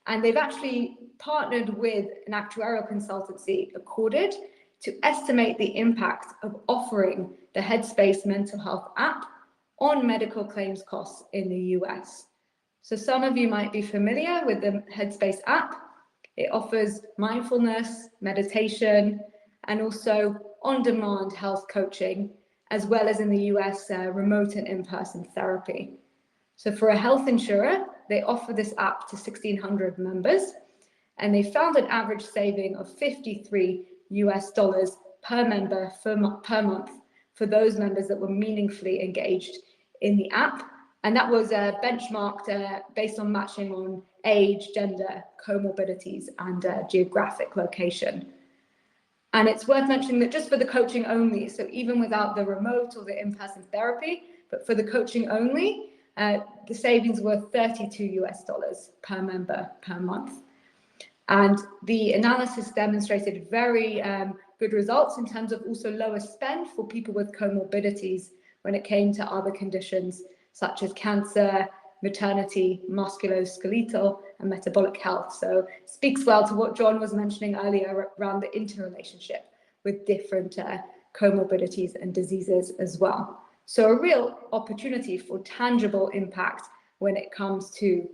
And they've actually partnered with an actuarial consultancy, Accorded, to estimate the impact of offering the Headspace mental health app on medical claims costs in the US. So some of you might be familiar with the Headspace app. It offers mindfulness, meditation, and also on-demand health coaching, as well as in the US, remote and in-person therapy. So for a health insurer, they offer this app to 1,600 members, and they found an average saving of $53 per member per month for those members that were meaningfully engaged in the app. And that was benchmarked based on matching on age, gender, comorbidities, and geographic location. And it's worth mentioning that just for the coaching only, so even without the remote or the in-person therapy, but for the coaching only, the savings were $32 per member per month. And the analysis demonstrated very good results in terms of also lower spend for people with comorbidities when it came to other conditions such as cancer, maternity, musculoskeletal, and metabolic health. So it speaks well to what John was mentioning earlier around the interrelationship with different comorbidities and diseases as well. So a real opportunity for tangible impact when it comes to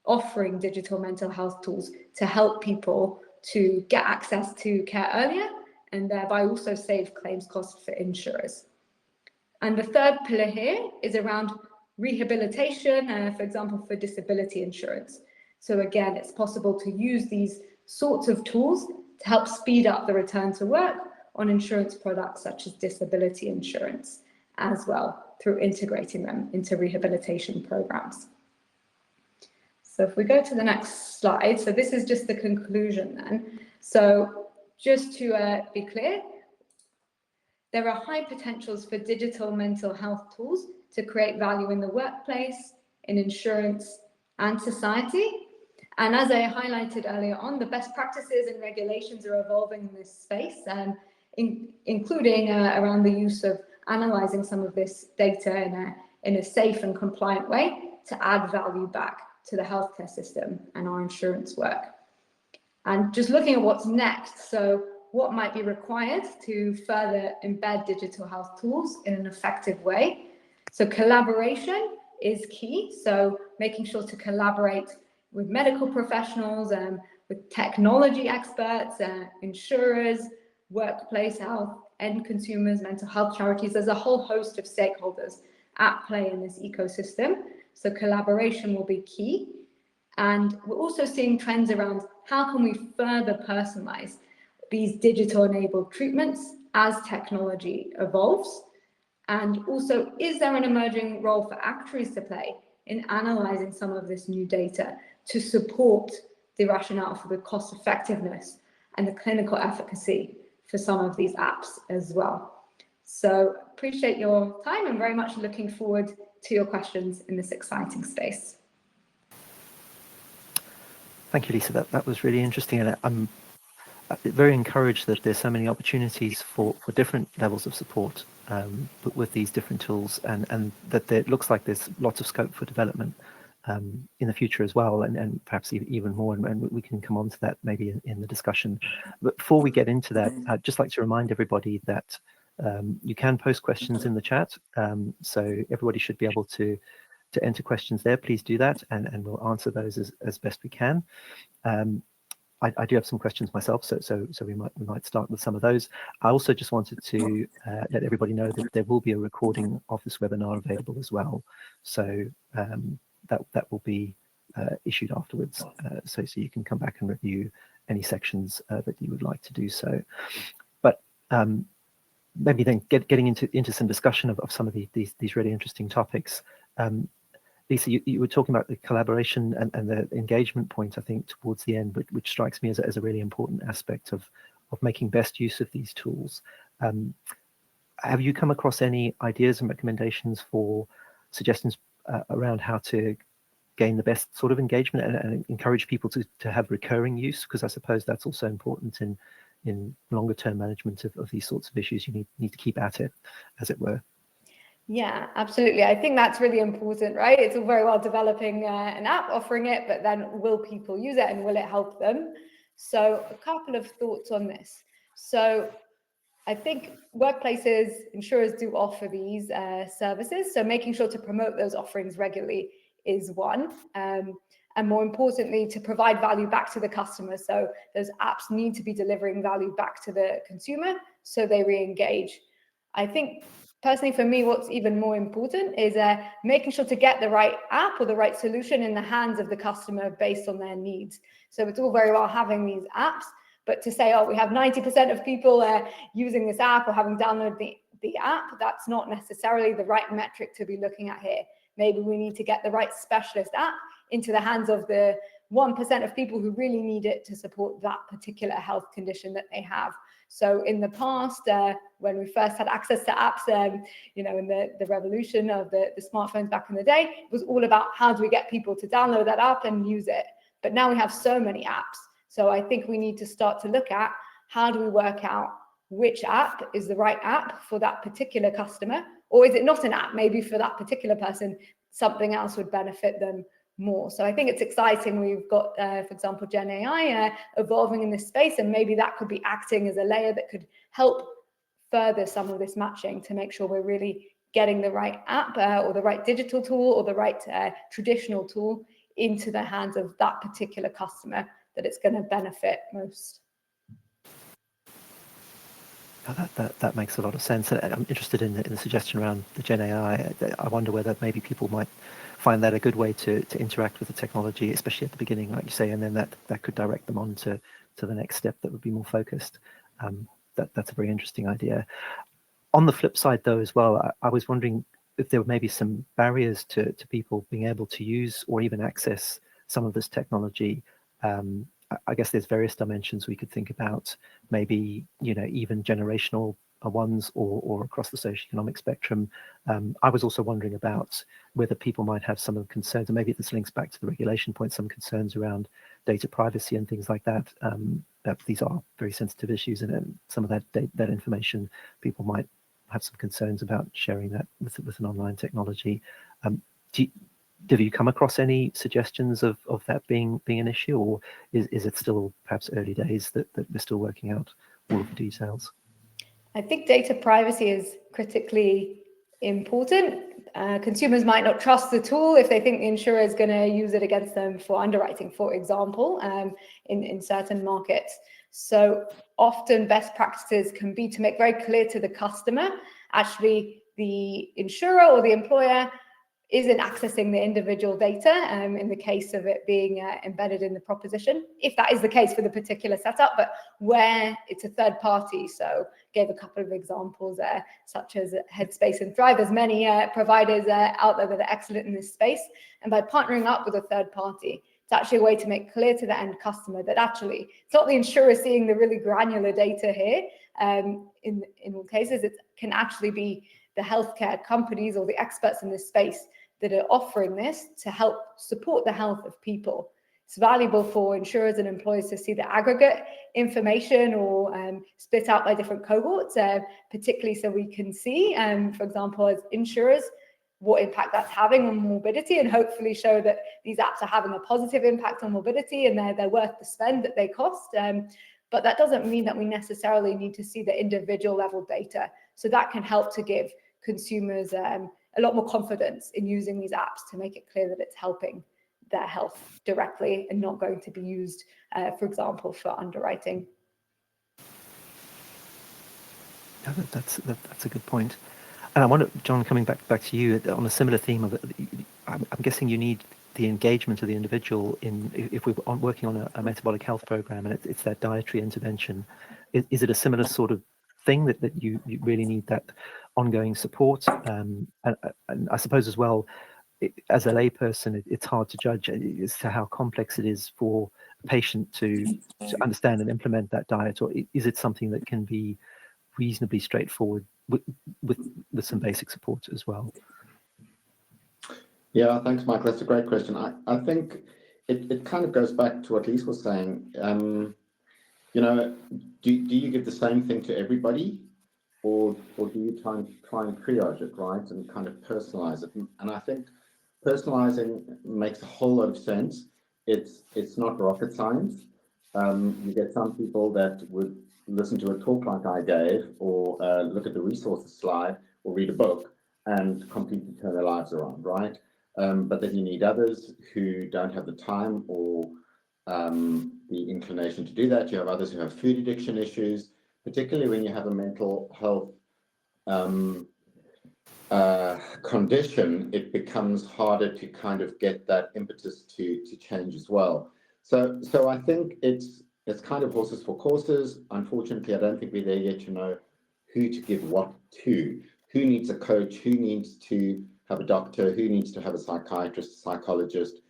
offering digital mental health tools to help people to get access to care earlier and thereby also save claims costs for insurers. And the third pillar here is around rehabilitation, for example, for disability insurance. So again, it's possible to use these sorts of tools to help speed up the return to work on insurance products such as disability insurance as well, through integrating them into rehabilitation programs. So if we go to the next slide, so this is just the conclusion then. So just to be clear, there are high potentials for digital mental health tools to create value in the workplace, in insurance, and society. And as I highlighted earlier on, the best practices and regulations are evolving in this space, including around the use of analyzing some of this data in a safe and compliant way to add value back to the healthcare system and our insurance work. And just looking at what's next, so what might be required to further embed digital health tools in an effective way. So collaboration is key. So making sure to collaborate with medical professionals and with technology experts, insurers, workplace health, end consumers, mental health charities. There's a whole host of stakeholders at play in this ecosystem. So collaboration will be key. And we're also seeing trends around how can we further personalize these digital enabled treatments as technology evolves. And also, is there an emerging role for actuaries to play in analyzing some of this new data to support the rationale for the cost effectiveness and the clinical efficacy for some of these apps as well? So appreciate your time and very much looking forward to your questions in this exciting space. Thank you, Lisa. That was really interesting, and I'm very encouraged that there's so many opportunities for different levels of support, but with these different tools, and that it looks like there's lots of scope for development in the future as well, and perhaps even more, and we can come on to that maybe in the discussion. But before we get into that, I'd just like to remind everybody that you can post questions in the chat, so everybody should be able to enter questions there. Please do that, and we'll answer those as best we can. I do have some questions myself, so we might start with some of those. I also just wanted to let everybody know that there will be a recording of this webinar available as well, so that will be issued afterwards, so you can come back and review any sections that you would like to do so. But maybe then getting into some discussion of some of these really interesting topics. Lisa, you were talking about the collaboration and the engagement point, I think, towards the end, which strikes me as a really important aspect of making best use of these tools. Have you come across any ideas and recommendations for suggestions around how to gain the best sort of engagement and encourage people to have recurring use? Because I suppose that's also important in longer term management of these sorts of issues. You need to keep at it, as it were. Yeah, absolutely. I think that's really important, right? It's all very well developing an app, offering it, but then will people use it and will it help them? So a couple of thoughts on this. So I think workplaces, insurers do offer these services. So making sure to promote those offerings regularly is one. And more importantly, to provide value back to the customer. So those apps need to be delivering value back to the consumer so they re-engage. I think personally, for me, what's even more important is making sure to get the right app or the right solution in the hands of the customer based on their needs. So it's all very well having these apps, but to say, oh, we have 90% of people using this app or having downloaded the app, that's not necessarily the right metric to be looking at here. Maybe we need to get the right specialist app into the hands of the 1% of people who really need it to support that particular health condition that they have. So in the past, when we first had access to apps, in the revolution of the smartphones back in the day, it was all about how do we get people to download that app and use it. But now we have so many apps. So I think we need to start to look at how do we work out which app is the right app for that particular customer, or is it not an app? Maybe for that particular person, something else would benefit them more. So I think it's exciting. We've got, for example, Gen AI evolving in this space, and maybe that could be acting as a layer that could help further some of this matching to make sure we're really getting the right app or the right digital tool or the right traditional tool into the hands of that particular customer that it's going to benefit most. That makes a lot of sense. I'm interested in the suggestion around the Gen AI. I wonder whether maybe people might find that a good way to interact with the technology, especially at the beginning, like you say, and then that could direct them on to the next step that would be more focused. That's a very interesting idea. On the flip side, though, as well, I was wondering if there were maybe some barriers to people being able to use or even access some of this technology. I guess there's various dimensions we could think about, maybe, even generational ones or across the socioeconomic spectrum. I was also wondering about whether people might have some of the concerns, and maybe this links back to the regulation point, some concerns around data privacy and things like that. That these are very sensitive issues, and some of that information, people might have some concerns about sharing that with an online technology. Have you come across any suggestions of that being an issue, or is it still perhaps early days that we're still working out all of the details? I think data privacy is critically important. Consumers might not trust the tool if they think the insurer is going to use it against them for underwriting, for example, in certain markets. So often best practices can be to make very clear to the customer, actually the insurer or the employer isn't accessing the individual data in the case of it being embedded in the proposition, if that is the case for the particular setup, but where it's a third party. So gave a couple of examples there, such as Headspace and Thrive. There's many providers out there that are excellent in this space. And by partnering up with a third party, it's actually a way to make clear to the end customer that actually it's not the insurer seeing the really granular data here. In all cases, it can actually be the healthcare companies or the experts in this space that are offering this to help support the health of people. It's valuable for insurers and employers to see the aggregate information or split out by different cohorts, particularly so we can see, for example, as insurers, what impact that's having on morbidity, and hopefully show that these apps are having a positive impact on morbidity and they're worth the spend that they cost. But that doesn't mean that we necessarily need to see the individual level data. So that can help to give consumers a lot more confidence in using these apps to make it clear that it's helping their health directly and not going to be used, for example, for underwriting. Yeah, that's a good point. And I wonder, John, coming back to you on a similar theme of it, I'm guessing you need the engagement of the individual in, if we're working on a metabolic health program and it's that dietary intervention. Is it a similar sort of thing that you really need that ongoing support? And I suppose as well, as a layperson, it's hard to judge as to how complex it is for a patient to understand and implement that diet, or is it something that can be reasonably straightforward with some basic support as well? Yeah, thanks, Michael. That's a great question. I think it kind of goes back to what Lisa was saying. You know, do you give the same thing to everybody, or do you try and triage it, right, and kind of personalize it? And I think personalizing makes a whole lot of sense. It's not rocket science. You get some people that would listen to a talk like I gave, or look at the resources slide, or read a book and completely turn their lives around, right? But then you need others who don't have the time or the inclination to do that. You have others who have food addiction issues, particularly when you have a mental health condition. It becomes harder to kind of get that impetus to change as well. So I think it's kind of horses for courses. Unfortunately, I don't think we're there yet to know who to give what to. Who needs a coach? Who needs to have a doctor? Who needs to have a psychiatrist, psychologist?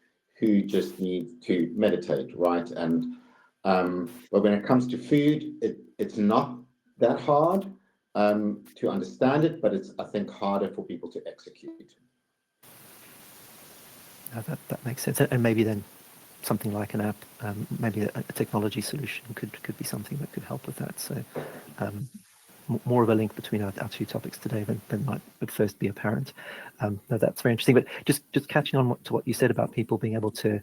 Who just needs to meditate, right? And but when it comes to food, it's not that hard to understand it, but it's, I think, harder for people to execute. That makes sense. And maybe then something like an app, maybe a technology solution could be something that could help with that. So more of a link between our two topics today than might at first be apparent. No, that's very interesting. But just catching on to what you said about people being able to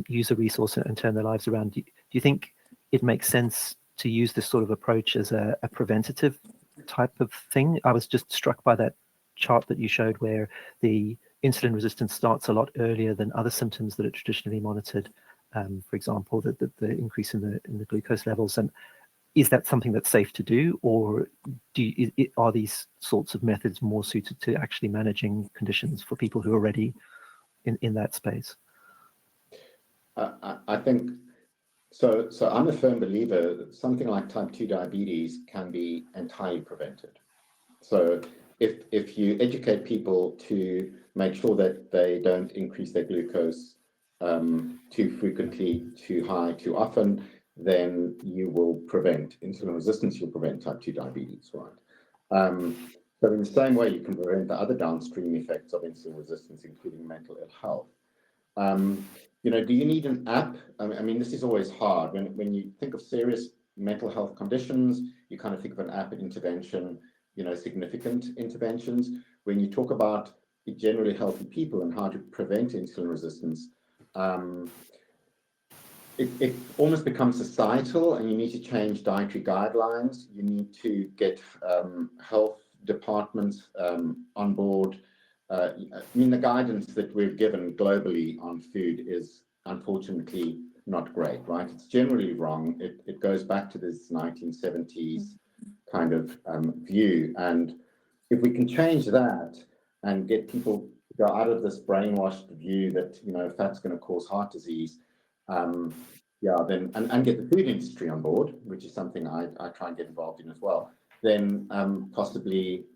use a resource and turn their lives around, do you think it makes sense to use this sort of approach as a preventative type of thing? I was just struck by that chart that you showed where the insulin resistance starts a lot earlier than other symptoms that are traditionally monitored. For example, the increase in the glucose levels. And is that something that's safe to do, or are these sorts of methods more suited to actually managing conditions for people who are already in that space? I think so. I'm a firm believer that something like type 2 diabetes can be entirely prevented. So if you educate people to make sure that they don't increase their glucose too frequently, too high, too often, then you will prevent insulin resistance, you'll prevent type 2 diabetes, right? So in the same way, you can prevent the other downstream effects of insulin resistance, including mental ill health. You know, do you need an app? I mean, this is always hard. When you think of serious mental health conditions, you kind of think of an app intervention, you know, significant interventions. When you talk about generally healthy people and how to prevent insulin resistance, it almost becomes societal, and you need to change dietary guidelines. You need to get health departments on board. I mean, the guidance that we're given globally on food is unfortunately not great, right? It's generally wrong. It goes back to this 1970s kind of view. And if we can change that and get people to go out of this brainwashed view that, you know, fat's going to cause heart disease, yeah, then and get the food industry on board, which is something I try and get involved in as well, then possibly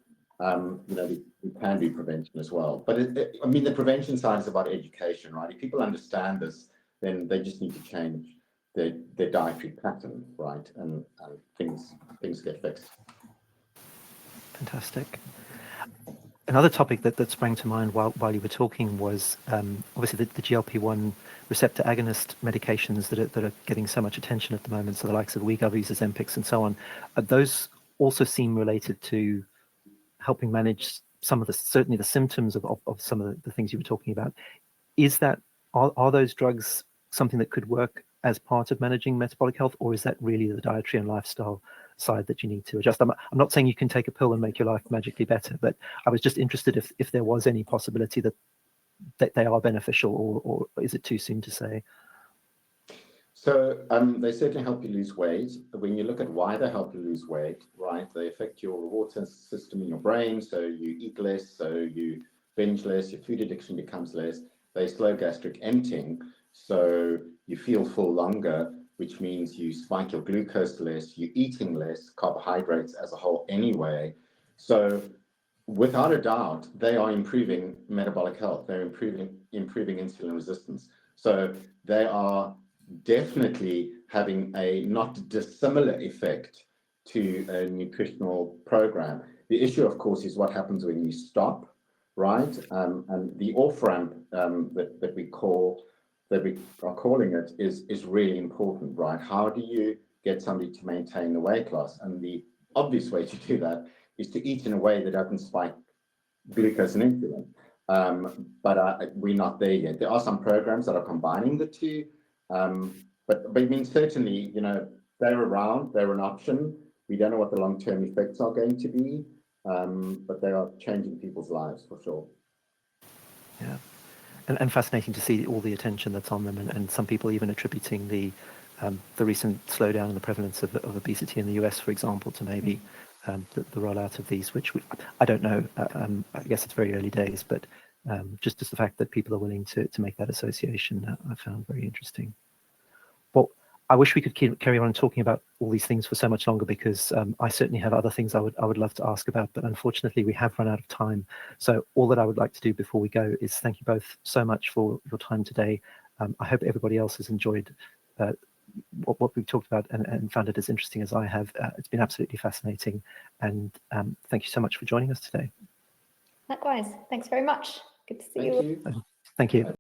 you know, we can do prevention as well. But I mean, the prevention side is about education, right? If people understand this, then they just need to change their dietary pattern, right? And things get fixed. Fantastic. Another topic that sprang to mind while you were talking was obviously the GLP-1 receptor agonist medications that are getting so much attention at the moment. So the likes of Wegovy, Ozempic, and so on. Those also seem related to helping manage some of the, certainly the symptoms of some of the things you were talking about. Is that, are those drugs something that could work as part of managing metabolic health, or is that really the dietary and lifestyle side that you need to adjust? I'm not saying you can take a pill and make your life magically better, but I was just interested if there was any possibility that they are beneficial, or is it too soon to say? So they certainly help you lose weight. When you look at why they help you lose weight, right, they affect your reward system in your brain. So you eat less, so you binge less, your food addiction becomes less. They slow gastric emptying, so you feel full longer, which means you spike your glucose less, you're eating less carbohydrates as a whole anyway. So without a doubt, they are improving metabolic health. They're improving insulin resistance. So they are definitely having a not dissimilar effect to a nutritional program. The issue, of course, is what happens when you stop, right? And the off-ramp that we are calling it is really important, right? How do you get somebody to maintain the weight loss? And the obvious way to do that is to eat in a way that doesn't spike glucose and insulin. But we're not there yet. There are some programs that are combining the two, but I mean, certainly, you know, they're around, they're an option. We don't know what the long-term effects are going to be, but they are changing people's lives for sure. Yeah, and fascinating to see all the attention that's on them, and some people even attributing the recent slowdown in the prevalence of obesity in the US, for example, to maybe the rollout of these, which I don't know. I guess it's very early days, but just as the fact that people are willing to make that association, I found very interesting. Well, I wish we could carry on talking about all these things for so much longer, because I certainly have other things I would love to ask about, but unfortunately we have run out of time. So all that I would like to do before we go is thank you both so much for your time today. I hope everybody else has enjoyed what we've talked about and found it as interesting as I have. It's been absolutely fascinating, and thank you so much for joining us today. Likewise, thanks very much. Good to see you. Thank you. Thank you.